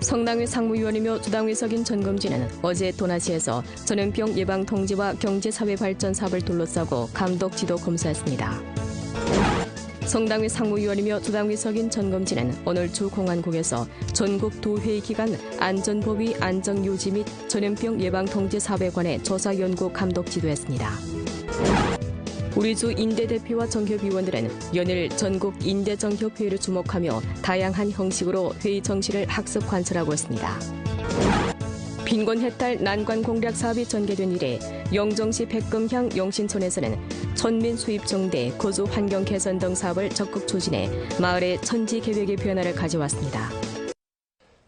성당위 상무위원이며 주당위석인 전금진은 어제 도나시에서 전염병 예방 통제와 경제사회 발전 사업을 둘러싸고 감독 지도 검사했습니다. 성당위 상무위원이며 주당위석인 전금진은 오늘 주 공안국에서 전국 도회의 기간 안전보위 안정유지 및 전염병 예방 통제 사업에 관해 조사 연구 감독 지도했습니다. 우리주 인대대표와 정협위원들은 연일 전국 인대정협회의를 주목하며 다양한 형식으로 회의 정시를 학습 관찰하고 있습니다. 빈곤 해탈 난관 공략 사업이 전개된 이래 영정시 백금향 영신촌에서는 천민 수입 정대, 거주 환경 개선 등 사업을 적극 추진해 마을의 천지 계획의 변화를 가져왔습니다.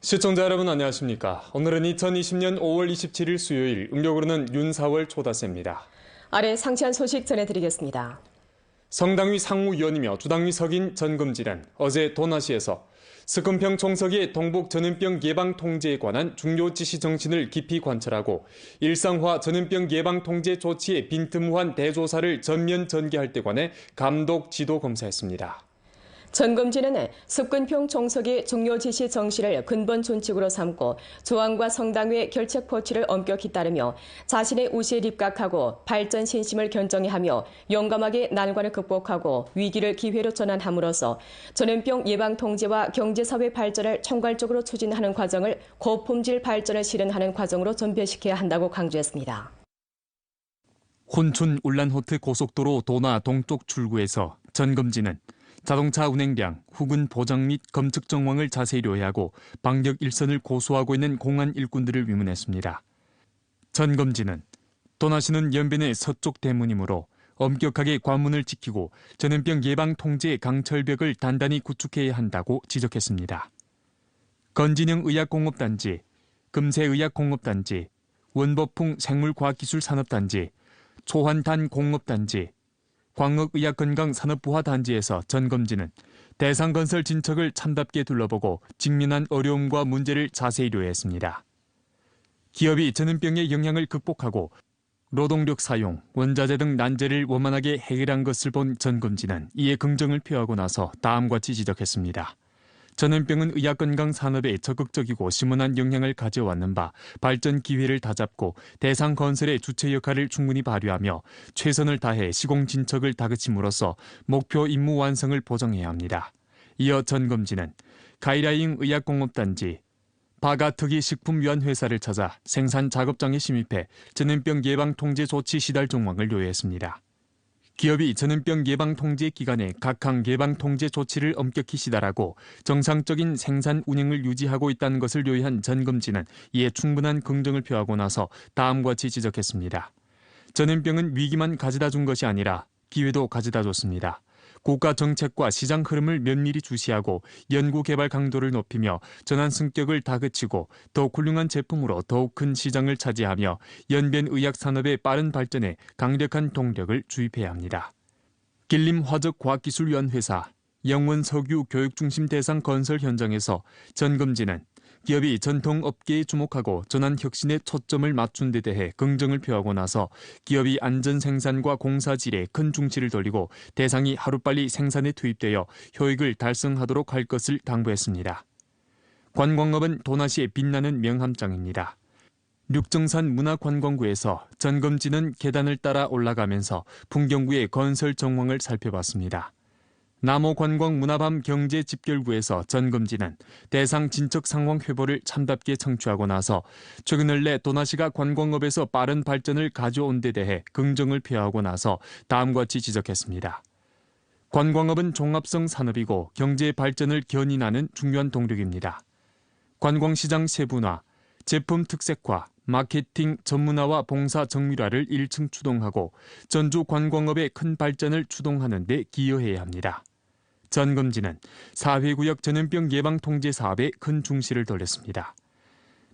시청자 여러분 안녕하십니까? 오늘은 2020년 5월 27일 수요일, 음력으로는 윤 4월 초다세입니다. 아래 상세한 소식 전해드리겠습니다. 성당위 상무위원이며 주당위석인 전금진은 어제 도나시에서 스금평 총석의 동북 전염병 예방 통제에 관한 중요 지시 정신을 깊이 관찰하고 일상화 전염병 예방 통제 조치의 빈틈무한 대조사를 전면 전개할 때 관해 감독 지도 검사했습니다. 전금진은 습근평 총석의 중요 지시 정시를 근본 준칙으로 삼고 조항과 성당의 결책 포치를 엄격히 따르며 자신의 우시에 입각하고 발전 신심을 견정하며 용감하게 난관을 극복하고 위기를 기회로 전환함으로써 전염병 예방 통제와 경제사회 발전을 총괄적으로 추진하는 과정을 고품질 발전을 실현하는 과정으로 전배시켜야 한다고 강조했습니다. 혼춘 울란호트 고속도로 도나 동쪽 출구에서 전금진은 자동차 운행량, 후근 보장 및 검측 정황을 자세히 요해하고 방역 일선을 고수하고 있는 공안 일꾼들을 위문했습니다. 전금진은 도나시는 연변의 서쪽 대문이므로 엄격하게 관문을 지키고 전염병 예방 통제 강철벽을 단단히 구축해야 한다고 지적했습니다. 건진영 의학공업단지, 금세의학공업단지, 원법풍 생물과학기술산업단지, 초환단공업단지, 광역의학건강산업부화단지에서 전검진은 대상건설 진척을 참답게 둘러보고 직면한 어려움과 문제를 자세히 요했습니다. 기업이 전염병의 영향을 극복하고 노동력 사용, 원자재 등 난제를 원만하게 해결한 것을 본 전검진은 이에 긍정을 표하고 나서 다음과 같이 지적했습니다. 전염병은 의학건강산업에 적극적이고 심원한 영향을 가져왔는 바 발전 기회를 다잡고 대상 건설의 주체 역할을 충분히 발휘하며 최선을 다해 시공 진척을 다그침으로써 목표 임무 완성을 보장해야 합니다. 이어 전검진은 가이라잉 의학공업단지, 바가특이 식품위안회사를 찾아 생산 작업장에 침입해 전염병 예방 통제 조치 시달 정황을 요했습니다. 기업이 전염병 예방 통제 기간에 각항 예방 통제 조치를 엄격히 시달하고 정상적인 생산 운영을 유지하고 있다는 것을 요해한 전금진은 이에 충분한 긍정을 표하고 나서 다음과 같이 지적했습니다. 전염병은 위기만 가져다 준 것이 아니라 기회도 가져다 줬습니다. 국가 정책과 시장 흐름을 면밀히 주시하고 연구 개발 강도를 높이며 전환 승격을 다그치고 더욱 훌륭한 제품으로 더욱 큰 시장을 차지하며 연변 의학 산업의 빠른 발전에 강력한 동력을 주입해야 합니다. 길림화적과학기술위원회사 영원석유 교육중심 대상 건설 현장에서 전금진은 기업이 전통업계에 주목하고 전환 혁신에 초점을 맞춘 데 대해 긍정을 표하고 나서 기업이 안전 생산과 공사 질에 큰 중시를 돌리고 대상이 하루빨리 생산에 투입되어 효익을 달성하도록 할 것을 당부했습니다. 관광업은 도나시의 빛나는 명함장입니다. 륙정산 문화관광구에서 전금진은 계단을 따라 올라가면서 풍경구의 건설 정황을 살펴봤습니다. 남호관광문화밤 경제집결구에서 전금진은 대상 진척 상황 회보를 참답게 청취하고 나서 최근을 내 도나시가 관광업에서 빠른 발전을 가져온 데 대해 긍정을 표하고 나서 다음과 같이 지적했습니다. 관광업은 종합성 산업이고 경제 발전을 견인하는 중요한 동력입니다. 관광시장 세분화, 제품 특색화, 마케팅 전문화와 봉사 정밀화를 일층 추동하고 전주 관광업의 큰 발전을 추동하는 데 기여해야 합니다. 전금진은 사회구역 전염병 예방 통제 사업에 큰 중시를 돌렸습니다.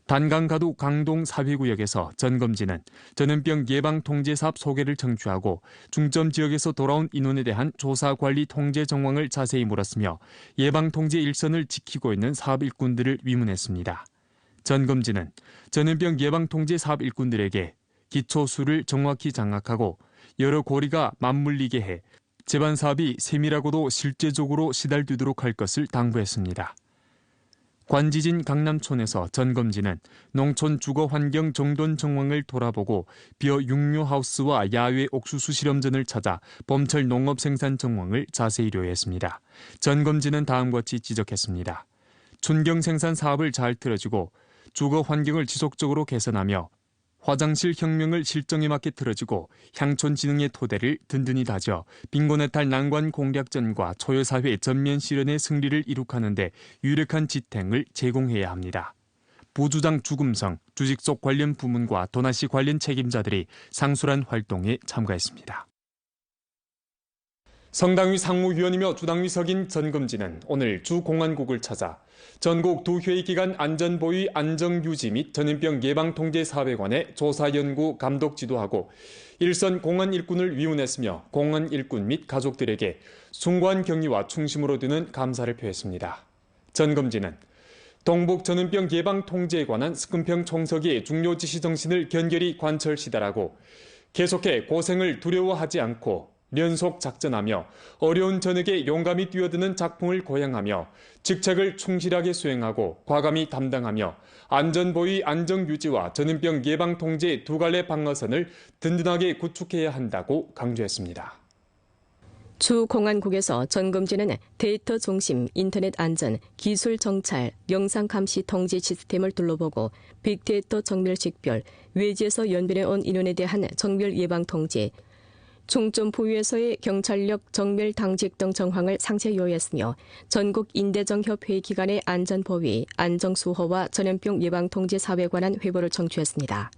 단강가도 강동 사회구역에서 전금진은 전염병 예방 통제 사업 소개를 청취하고 중점 지역에서 돌아온 인원에 대한 조사 관리 통제 정황을 자세히 물었으며 예방 통제 일선을 지키고 있는 사업 일꾼들을 위문했습니다. 전금진은 전염병 예방 통제 사업 일꾼들에게 기초수를 정확히 장악하고 여러 고리가 맞물리게 해 제반 사업이 세밀하고도 실제적으로 시달되도록 할 것을 당부했습니다. 관지진 강남촌에서 전검진은 농촌 주거 환경 정돈 정황을 돌아보고 비어 육류하우스와 야외 옥수수 실험전을 찾아 봄철 농업 생산 정황을 자세히 요했습니다. 전검진은 다음과 같이 지적했습니다. 춘경 생산 사업을 잘 틀어주고 주거 환경을 지속적으로 개선하며 화장실 혁명을 실정에 맞게 틀어주고 향촌 진흥의 토대를 든든히 다져 빈곤해탈 난관 공략전과 초여사회 전면 실현의 승리를 이룩하는 데 유력한 지탱을 제공해야 합니다. 부주장 주금성, 주직속 관련 부문과 도나시 관련 책임자들이 상술한 활동에 참가했습니다. 성당위 상무위원이며 주당위 석인 전검진은 오늘 주 공안국을 찾아 전국 두 회의 기간 안전보위 안정유지 및 전염병 예방통제 사업에 관해 조사 연구 감독 지도하고 일선 공안 일꾼을 위훈했으며 공안 일꾼 및 가족들에게 숭고한 경의와 충심으로 두는 감사를 표했습니다. 전검진은 동북 전염병 예방통제에 관한 스금평 총서기의 중요 지시 정신을 견결히 관철시달하고 계속해 고생을 두려워하지 않고 연속 작전하며 어려운 전역에 용감히 뛰어드는 작품을 고양하며 직책을 충실하게 수행하고 과감히 담당하며 안전보위 안정유지와 전염병 예방통제 두 갈래 방어선을 든든하게 구축해야 한다고 강조했습니다. 주 공안국에서 전검진은 데이터 중심, 인터넷 안전, 기술 정찰, 영상 감시 통제 시스템을 둘러보고 빅데이터 정밀 식별, 외지에서 연변해 온 인원에 대한 정밀 예방 통제, 중점 부위에서의 경찰력 정밀 당직 등 정황을 상세히 요했으며 전국 인대정협회의 기간의 안전보위, 안정수호와 전염병 예방통제 사업에 관한 회보를 청취했습니다.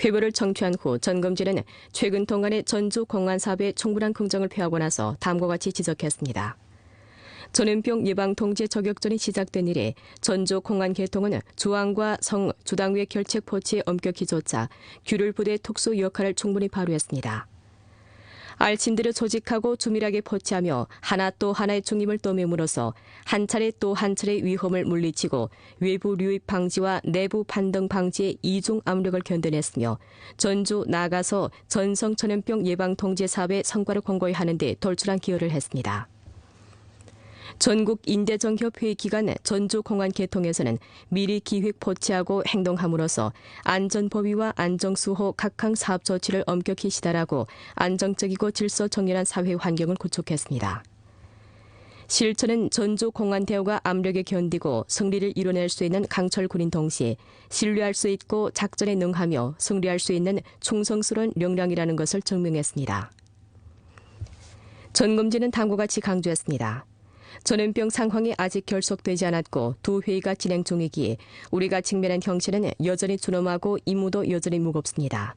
회보를 청취한 후 전검진은 최근 동안의 전주 공안 사업에 충분한 긍정을 표하고 나서 다음과 같이 지적했습니다. 전염병 예방통제 저격전이 시작된 이래 전주 공안 개통은 주왕과 성, 주당위의 결책 포치에 엄격히 좇아 규율 부대 특수 역할을 충분히 발휘했습니다. 알친들을 조직하고 주밀하게 포치하며 하나 또 하나의 중임을 떠매므로써 한 차례 또 한 차례 위험을 물리치고 외부 유입 방지와 내부 반등 방지의 이중 압력을 견뎌냈으며 전주 나아가서 전성 전염병 예방 통제 사업의 성과를 공고히 하는 데 돌출한 기여를 했습니다. 전국 인대정협회의 기간 전주 공안 개통에서는 미리 기획 포치하고 행동함으로써 안전보위와 안정수호 각항 사업 조치를 엄격히 시달하고 안정적이고 질서 정연한 사회 환경을 구축했습니다. 실천은 전주 공안대우가 압력에 견디고 승리를 이뤄낼 수 있는 강철군인 동시에 신뢰할 수 있고 작전에 능하며 승리할 수 있는 충성스러운 역량이라는 것을 증명했습니다. 전검진은 다음과 같이 강조했습니다. 전염병 상황이 아직 결속되지 않았고 두 회의가 진행 중이기에 우리가 직면한 형체는 여전히 준엄하고 임무도 여전히 무겁습니다.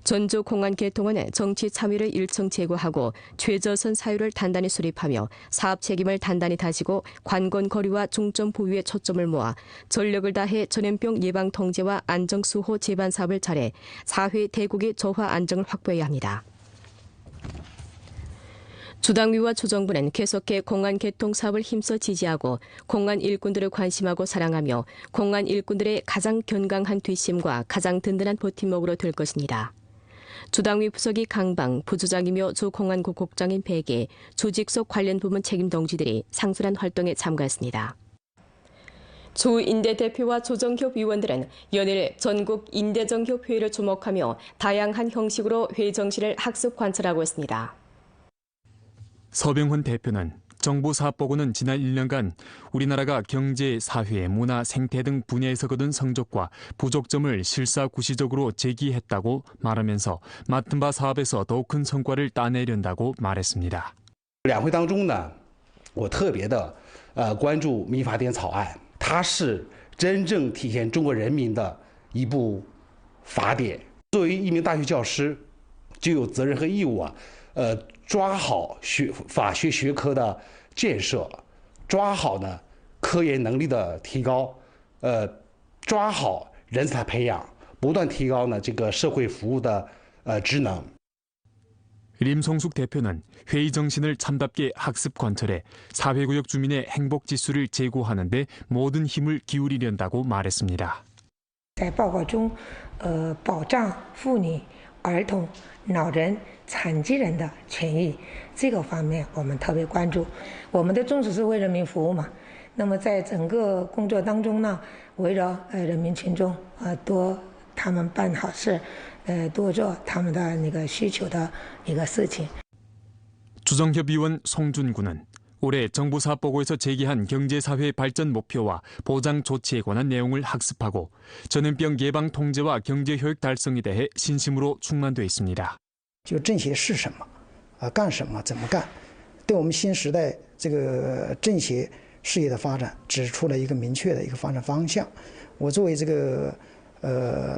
전주 공안 개통은 정치 참여를 1층 제고하고 최저선 사유를 단단히 수립하며 사업 책임을 단단히 다지고 관건 거리와 중점 부위에 초점을 모아 전력을 다해 전염병 예방 통제와 안정수호 제반 사업을 잘해 사회 대국의 조화 안정을 확보해야 합니다. 주당위와 주정부는 계속해 공안 개통 사업을 힘써 지지하고 공안 일꾼들을 관심하고 사랑하며 공안 일꾼들의 가장 견강한 뒷심과 가장 든든한 버팀목으로 될 것입니다. 주당위 부서기 강방, 부주장이며 주공안국 국장인 백에 주직속 관련 부문 책임 동지들이 상술한 활동에 참가했습니다. 주 인대 대표와 조정협 위원들은 연일 전국 인대정협 회의를 주목하며 다양한 형식으로 회의 정신을 학습 관찰하고 있습니다. 서병훈 대표는 정부 사업보고는 지난 1년간 우리나라가 경제, 사회, 문화, 생태 등 분야에서 거둔 성적과 부족점을 실사구시적으로 제기했다고 말하면서 맡은 바 사업에서 더욱 큰 성과를 따내려는다고 말했습니다. 两会当中呢，我特别的关注民法典草案，它是真正体现中国人民的一部法典。作为一名大学教师，就有责任和义务抓好法学学科的建设，抓好呢科研能力的提高，抓好人才培养，不断提高呢这个社会服务的职能。 림송숙 대표는 회의 정신을 참답게 학습 관철해 사회구역 주민의 행복 지수를 제고하는 데 모든 힘을 기울이련다고 말했습니다. 在报告中，保障妇女、儿童、老人、残疾人的权益这个方面，我们特别关注。我们的宗旨是为人民服务嘛，那么在整个工作当中呢，围绕人民群众多他们办好事，多做他们的那个需求的一个事情。 주정협의원 송준구는 올해 정부 사업보고에서 제기한 경제사회 발전 목표와 보장 조치에 관한 내용을 학습하고 전염병 예방 통제와 경제 효익 달성에 대해 신심으로 충만돼 있습니다. 就政协是什么，干什么，怎么干，对我们新时代这个政协事业的发展指出了一个明确的一个发展方向。我作为这个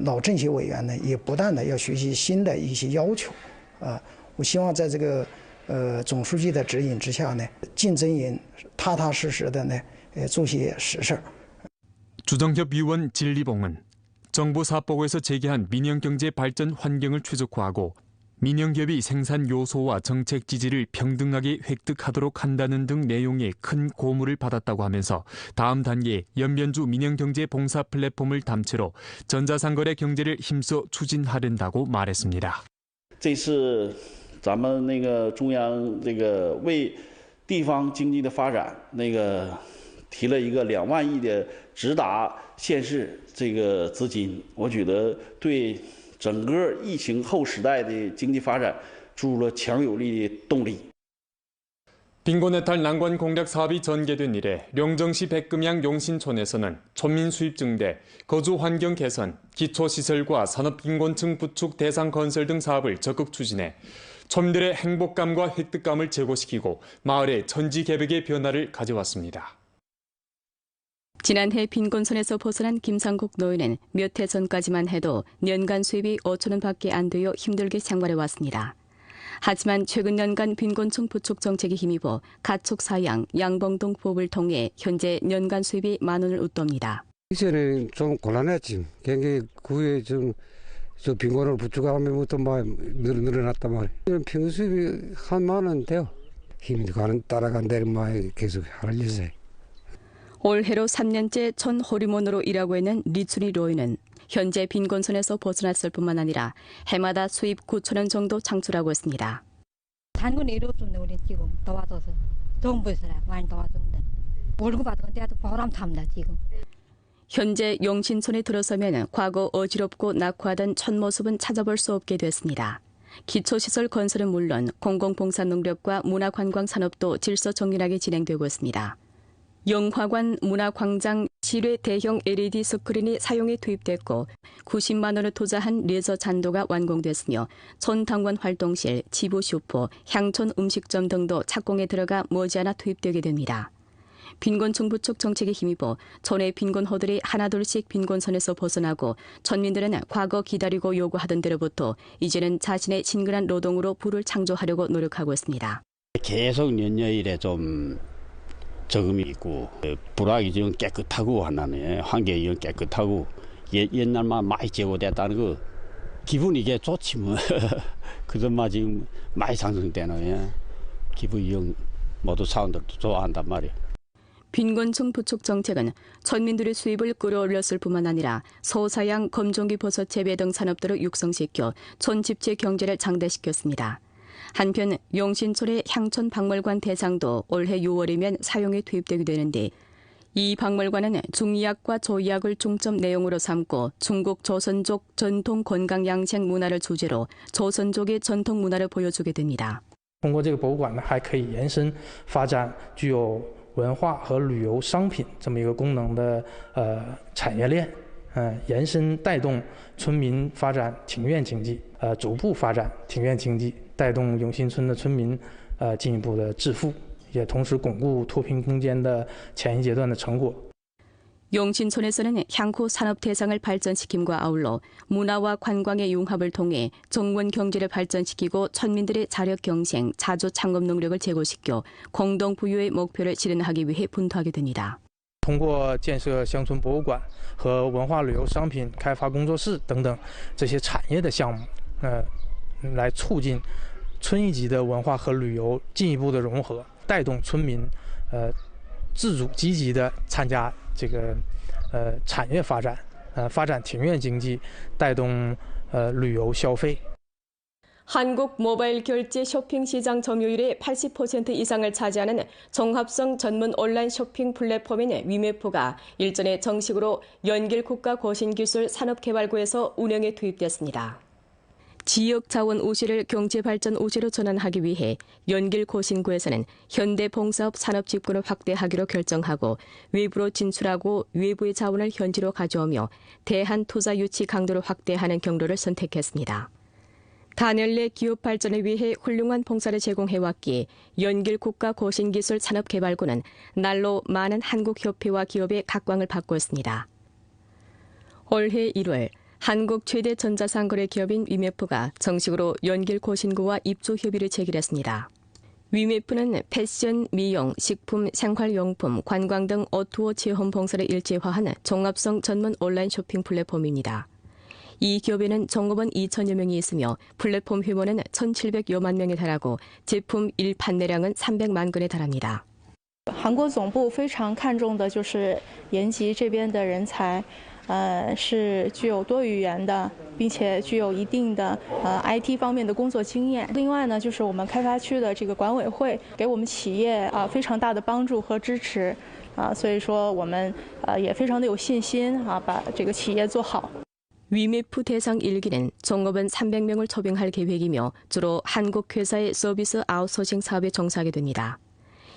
老政协委员呢，也不断的要学习新的一些要求，我希望在这个总书记的指引之下呢，竞争营踏踏实实的呢，做些实事。 주정협의원 진리봉은 정부 사업보고에서 제기한 민영경제 발전 환경을 최적화하고 민영기업이 생산 요소와 정책 지지를 평등하게 획득하도록 한다는 등 내용의 큰 고무를 받았다고 하면서 다음 단계에 연변주 민영경제 봉사 플랫폼을 담채로 전자상거래 경제를 힘써 추진하려다고 말했습니다. 这次咱们那个中央这个为地方经济的发展提了一个2万亿的直达县市这个资金，我觉得对 整个疫情后时代的经济发展注入了强有力的动力。 빈곤해탈 난관 공략 사업이 전개된 이래 령정시 백금양 용신촌에서는 촌민 수입 증대, 거주 환경 개선, 기초시설과 산업빈곤층 부축 대상 건설 등 사업을 적극 추진해 촌민들의 행복감과 획득감을 제고시키고 마을의 천지개벽의 변화를 가져왔습니다. 지난해 빈곤선에서 벗어난 김상국 노인은 몇 해 전까지만 해도 년간 수입이 5천 원밖에 안 되어 힘들게 생활해왔습니다. 하지만 최근 년간 빈곤층 부축 정책에 힘입어 가축 사양, 양봉동 부업을 통해 현재 년간 수입이 10,000원을 웃돕니다. 이전에는 좀 곤란했지. 굉장히 그 후에 좀 빈곤을 부축하면부터 막 늘어났단 말이에요. 평균 수입이 한 10,000원 돼요. 힘이 따라간다는 말 계속 할 예정이에요. 올해로 3년째 촌 호리몬으로 일하고 있는 리춘희 로이는 현재 빈곤선에서 벗어났을 뿐만 아니라 해마다 수입 9,000원 정도 창출하고 있습니다. 단군 일 없습니다. 우리 지금 도와줘서 정부에서 많이 도와줍니다. 월급 받은 데도 보람탑니다. 지금. 현재 용신촌에 들어서면 과거 어지럽고 낙후하던 촌 모습은 찾아볼 수 없게 됐습니다. 기초시설 건설은 물론 공공봉사 농력과 문화관광 산업도 질서정연하게 진행되고 있습니다. 영화관, 문화광장, 실외 대형 LED 스크린이 사용에 투입됐고 90만 원을 투자한 레저 잔도가 완공됐으며 촌당원 활동실, 지부 슈퍼, 향촌 음식점 등도 착공에 들어가 머지않아 투입되게 됩니다. 빈곤층 부축 정책에 힘입어 촌의 빈곤호들이 하나둘씩 빈곤선에서 벗어나고 촌민들은 과거 기다리고 요구하던 대로부터 이제는 자신의 친근한 노동으로 부를 창조하려고 노력하고 있습니다. 계속 연여일에 좀 저금이 있고 불악이 좀 깨끗하고 하나네 환경이 좀 깨끗하고 옛날만 많이 제고됐다는 거 기분이 이게 좋지 뭐 그전만 지금 많이 상승되네 기분이 영 모두 사람들도 좋아한단 말이야. 빈곤층 부축 정책은 촌민들의 수입을 끌어올렸을 뿐만 아니라 소사양, 검종기 버섯 재배 등 산업들을 육성시켜 촌 집체 경제를 장대시켰습니다. 한편 용신촌의 향촌 박물관 대상도 올해 6월이면 사용에 투입되게 되는데 이 박물관은 중의학과 조의학을 중점 내용으로 삼고 중국 조선족 전통 건강 양생 문화를 주제로 조선족의 전통 문화를 보여주게 됩니다. 通过这个博物馆呢，还可以延伸发展具有文化和旅游商品这么一个功能的产业链，延伸带动村民发展庭院经济，逐步发展庭院经济。 带动永新村的村民进一步的致富，也同时巩固脱贫攻坚的前一阶段的成果。 용신촌에서는 향후 산업 대상을 발전시킴과 아울러 문화와 관광의 융합을 통해 정원 경제를 발전시키고 촌민들의 자력 경생, 자주 창업 능력을 제고시켜 공동 부유의 목표를 실현하기 위해 분투하게 됩니다. 通过建设乡村博物馆和文化旅游商品开发工作室等等这些产业的项目，来促进村一级的文化和旅游进一步的融合，带动村民自主积极的参加这个产业发展，发展庭院经济，带动旅游消费。 한국 모바일 결제 쇼핑 시장 점유율의 80% 이상을 차지하는 종합성 전문 온라인 쇼핑 플랫폼인 위메프가 일전에 정식으로 연길국가고신기술 산업개발구에서 운영에 투입됐습니다. 지역자원 우시를 경제발전 우시로 전환하기 위해 연길고신구에서는 현대봉사업 산업집권을 확대하기로 결정하고 외부로 진출하고 외부의 자원을 현지로 가져오며 대한투자 유치 강도를 확대하는 경로를 선택했습니다. 단열 내 기업 발전을 위해 훌륭한 봉사를 제공해왔기에 연길국가고신기술 산업개발구는 날로 많은 한국협회와 기업의 각광을 받고 있습니다. 올해 1월 한국 최대 전자상거래 기업인 위메프가 정식으로 연길고신구와 입주 협의를 체결했습니다. 위메프는 패션, 미용, 식품, 생활용품, 관광 등 어투어 체험 봉사를 일체화한 종합성 전문 온라인 쇼핑 플랫폼입니다. 이 기업에는 종업원 2,000여 명이 있으며 플랫폼 회원은 1,700여만 명에 달하고 제품 일판매량은 300만 건에 달합니다. 韩国总部非常看重的就是延吉这边的人才。是具有多语言的，并且具有一定的IT 方面的工作经验。另外呢，就是我们开发区的这个管委会给我们企业非常大的帮助和支持所以说我们也非常的有信心把这个企业做好。 위메프 대상 1기는 종업원 300명을 초빙할 계획이며 주로 한국 회사의 서비스 아웃소싱 사업에 종사하게 됩니다.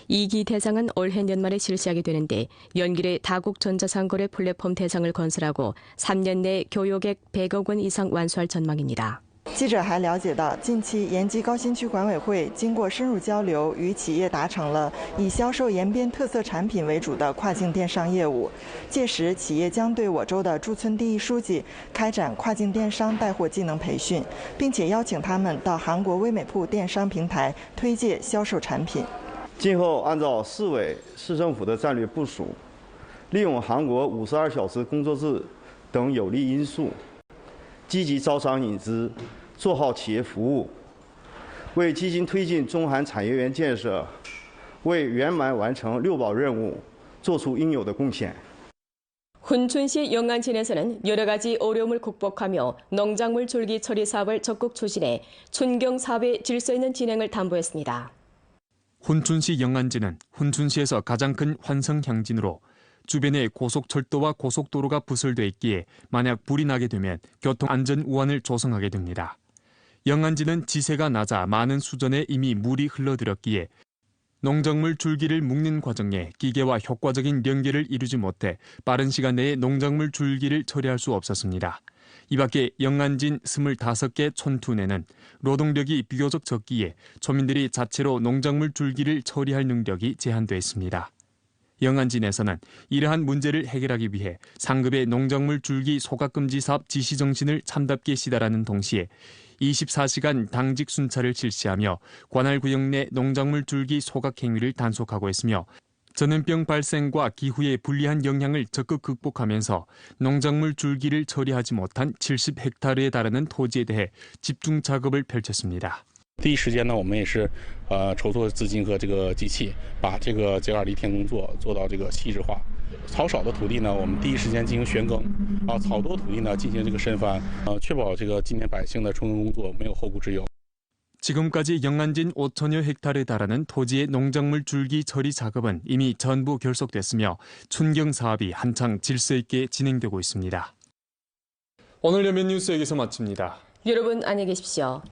2기 대상은 올해 연말에 실시하게 되는데 연길의 다국 전자상거래 플랫폼 대상을 건설하고 3년 내 교역액 100억 원 이상 완수할 전망입니다. 记者还了解到，近期延吉高新区管委会经过深入交流，与企业达成了以销售延边特色产品为主的跨境电商业务。届时，企业将对我州的驻村第一书记开展跨境电商带货技能培训，并且邀请他们到韩国微美铺电商平台推介销售产品。 今后按照市委、市政府的战略部署，利用韩国52小时工作制等有利因素，积极招商引资，做好企业服务，为基金推进中韩产业园建设，为圆满完成六保任务做出应有的贡献。 훈춘시 영안진에서는 여러 가지 어려움을 극복하며 농작물 줄기 처리 사업을 적극 추진해 춘경 사업의 질서 있는 진행을 담보했습니다. 훈춘시 영안진은 훈춘시에서 가장 큰 환성향진으로 주변에 고속철도와 고속도로가 부설돼 있기에 만약 불이 나게 되면 교통안전 우환을 조성하게 됩니다. 영안진은 지세가 낮아 많은 수전에 이미 물이 흘러들었기에 농작물 줄기를 묶는 과정에 기계와 효과적인 연결을 이루지 못해 빠른 시간 내에 농작물 줄기를 처리할 수 없었습니다. 이 밖에 영안진 25개 촌투내는 노동력이 비교적 적기에 초민들이 자체로 농작물 줄기를 처리할 능력이 제한돼 있습니다. 영안진에서는 이러한 문제를 해결하기 위해 상급의 농작물 줄기 소각금지 사업 지시 정신을 참답게 시달하는 동시에 24시간 당직 순찰을 실시하며 관할 구역 내 농작물 줄기 소각 행위를 단속하고 있으며 전염병 발생과 기후의 불리한 영향을 적극 극복하면서 농작물 줄기를 처리하지 못한 70헥타르에 달하는 토지에 대해 집중 작업을 펼쳤습니다. 第一时间呢，我们也是筹措资金和这个机器，把这个接二连天工作做到这个细致化。草少的土地呢，我们第一时间进行旋耕草多土地呢进行这个深翻确保这个今年百姓的春耕工作没有后顾之忧。 지금까지 영안진 5천여 헥타르에 달하는 토지의 농작물 줄기 처리 작업은 이미 전부 결속됐으며 춘경 사업이 한창 질서 있게 진행되고 있습니다. 오늘 연면 뉴스 여기서 마칩니다. 여러분 안녕히 계십시오.